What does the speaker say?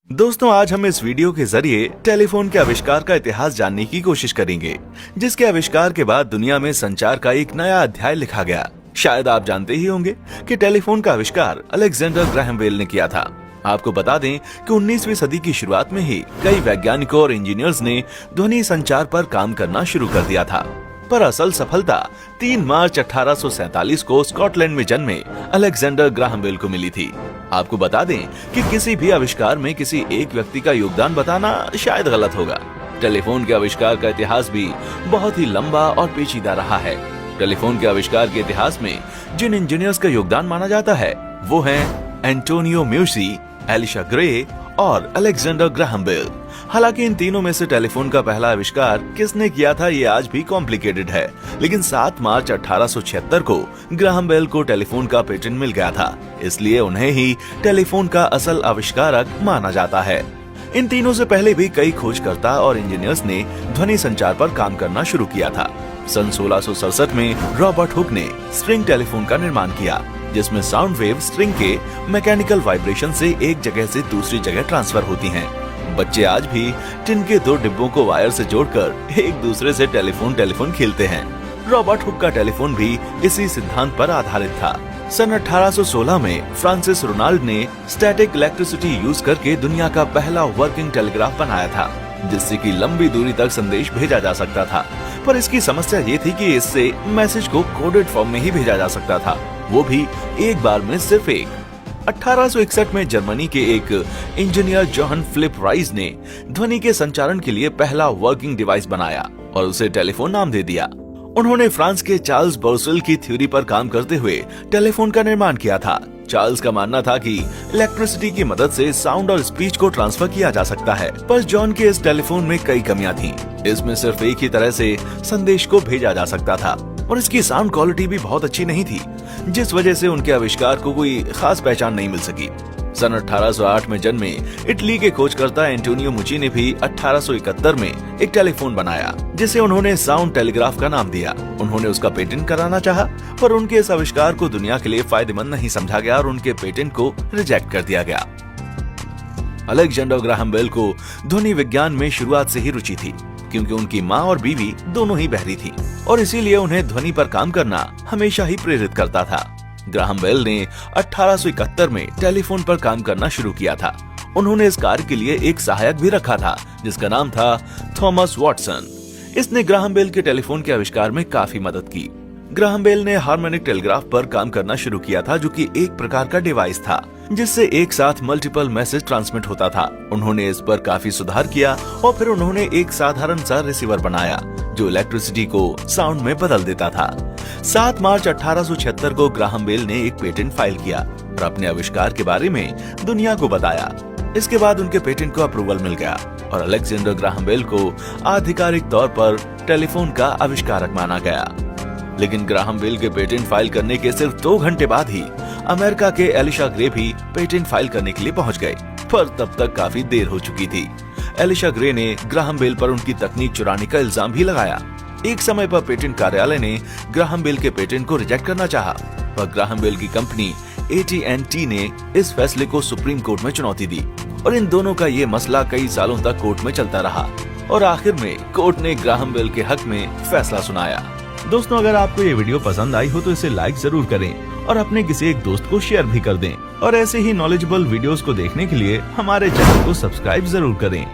दोस्तों, आज हम इस वीडियो के जरिए टेलीफोन के आविष्कार का इतिहास जानने की कोशिश करेंगे, जिसके आविष्कार के बाद दुनिया में संचार का एक नया अध्याय लिखा गया। शायद आप जानते ही होंगे कि टेलीफोन का आविष्कार अलेक्जेंडर ग्राहम बेल ने किया था। आपको बता दें कि 19वीं सदी की शुरुआत में ही कई वैज्ञानिकों और इंजीनियर्स ने ध्वनि संचार पर काम करना शुरू कर दिया था, पर असल सफलता 3 मार्च 1847 को स्कॉटलैंड में जन्मे अलेक्जेंडर ग्राहम बेल को मिली थी। आपको बता दें कि किसी भी आविष्कार में किसी एक व्यक्ति का योगदान बताना शायद गलत होगा। टेलीफोन के आविष्कार का इतिहास भी बहुत ही लंबा और पेचीदा रहा है। टेलीफोन के आविष्कार के इतिहास में जिन इंजीनियर्स का योगदान माना जाता है वो हैं एंटोनियो म्यूसी, एलिशा ग्रे और अलेक्जेंडर ग्राहम बेल। हालांकि इन तीनों में से टेलीफोन का पहला आविष्कार किसने किया था ये आज भी कॉम्प्लिकेटेड है, लेकिन 7 मार्च 1876 को ग्राहम बेल को टेलीफोन का पेटेंट मिल गया था, इसलिए उन्हें ही टेलीफोन का असल आविष्कारक माना जाता है। इन तीनों से पहले भी कई खोजकर्ता और इंजीनियर्स ने ध्वनि संचार पर काम करना शुरू किया था। सन 1667 में रॉबर्ट हुक ने स्ट्रिंग टेलीफोन का निर्माण किया, जिसमें साउंड वेव स्ट्रिंग के मैकेनिकल वाइब्रेशन से एक जगह से दूसरी जगह ट्रांसफर होती हैं। बच्चे आज भी टिन के 2 डिब्बों को वायर से जोड़कर एक दूसरे से टेलीफोन खेलते हैं। रॉबर्ट हुक का टेलीफोन भी इसी सिद्धांत पर आधारित था। सन 1816 में फ्रांसिस रोनाल्ड ने स्टैटिक इलेक्ट्रिसिटी यूज करके दुनिया का पहला वर्किंग टेलीग्राफ बनाया था, जिससे कि लंबी दूरी तक संदेश भेजा जा सकता था। पर इसकी समस्या ये थी कि इससे मैसेज को कोडेड फॉर्म में ही भेजा जा सकता था, वो भी एक बार में सिर्फ एक। 1861 में जर्मनी के एक इंजीनियर जोहन फिलिप राइस ने ध्वनि के संचारण के लिए पहला वर्किंग डिवाइस बनाया और उसे टेलीफोन नाम दे दिया। उन्होंने फ्रांस के चार्ल्स बोर्सेल की थ्योरी पर काम करते हुए टेलीफोन का निर्माण किया था। चार्ल्स का मानना था कि इलेक्ट्रिसिटी की मदद से साउंड और स्पीच को ट्रांसफर किया जा सकता है, पर जॉन के इस टेलीफोन में कई कमियां थीं। इसमें सिर्फ एक ही तरह से संदेश को भेजा जा सकता था और इसकी साउंड क्वालिटी भी बहुत अच्छी नहीं थी, जिस वजह से उनके आविष्कार को कोई खास पहचान नहीं मिल सकी। सन 1808 में जन्मे इटली के खोजकर्ता एंटोनियो मुची ने भी 1871 में एक टेलीफोन बनाया, जिसे उन्होंने साउंड टेलीग्राफ का नाम दिया। उन्होंने उसका पेटेंट कराना चाहा, पर उनके इस आविष्कार को दुनिया के लिए फायदेमंद नहीं समझा गया और उनके पेटेंट को रिजेक्ट कर दिया गया। अलेक्जेंडर ग्राहम बेल को ध्वनि विज्ञान में शुरुआत से ही रुचि थी, क्योंकि उनकी माँ और बीवी दोनों ही बहरी थी और इसीलिए उन्हें ध्वनि पर काम करना हमेशा ही प्रेरित करता था। ग्राहम बेल ने 1871 में टेलीफोन पर काम करना शुरू किया था। उन्होंने इस कार्य के लिए एक सहायक भी रखा था, जिसका नाम था थॉमस वॉटसन। इसने ग्राहम बेल के टेलीफोन के आविष्कार में काफी मदद की। ग्राहम बेल ने हार्मोनिक टेलीग्राफ पर काम करना शुरू किया था, जो कि एक प्रकार का डिवाइस था जिससे एक साथ मल्टीपल मैसेज ट्रांसमिट होता था। उन्होंने इस पर काफी सुधार किया और फिर उन्होंने एक साधारण सा रिसीवर बनाया जो इलेक्ट्रिसिटी को साउंड में बदल देता था। 7 मार्च 1876 को ग्राहम बेल ने एक पेटेंट फाइल किया और अपने आविष्कार के बारे में दुनिया को बताया। इसके बाद उनके पेटेंट को अप्रूवल मिल गया और अलेक्जेंडर ग्राहम बेल को आधिकारिक तौर पर टेलीफोन का आविष्कारक माना गया। लेकिन ग्राहम बेल के पेटेंट फाइल करने के सिर्फ 2 घंटे बाद ही अमेरिका के एलिशा ग्रे भी पेटेंट फाइल करने के लिए पहुंच गए, पर तब तक काफी देर हो चुकी थी। एलिशा ग्रे ने ग्राहम बेल पर उनकी तकनीक चुराने का इल्जाम भी लगाया। एक समय पर पेटेंट कार्यालय ने ग्राहम बेल के पेटेंट को रिजेक्ट करना चाहा, पर ग्राहम बेल की कंपनी AT&T ने इस फैसले को सुप्रीम कोर्ट में चुनौती दी और इन दोनों का ये मसला कई सालों तक कोर्ट में चलता रहा और आखिर में कोर्ट ने ग्राहम बेल के हक में फैसला सुनाया। दोस्तों, अगर आपको ये वीडियो पसंद आई हो तो इसे लाइक जरूर करें और अपने किसी एक दोस्त को शेयर भी कर दें और ऐसे ही नॉलेजेबल वीडियोस को देखने के लिए हमारे चैनल को सब्सक्राइब जरूर करें।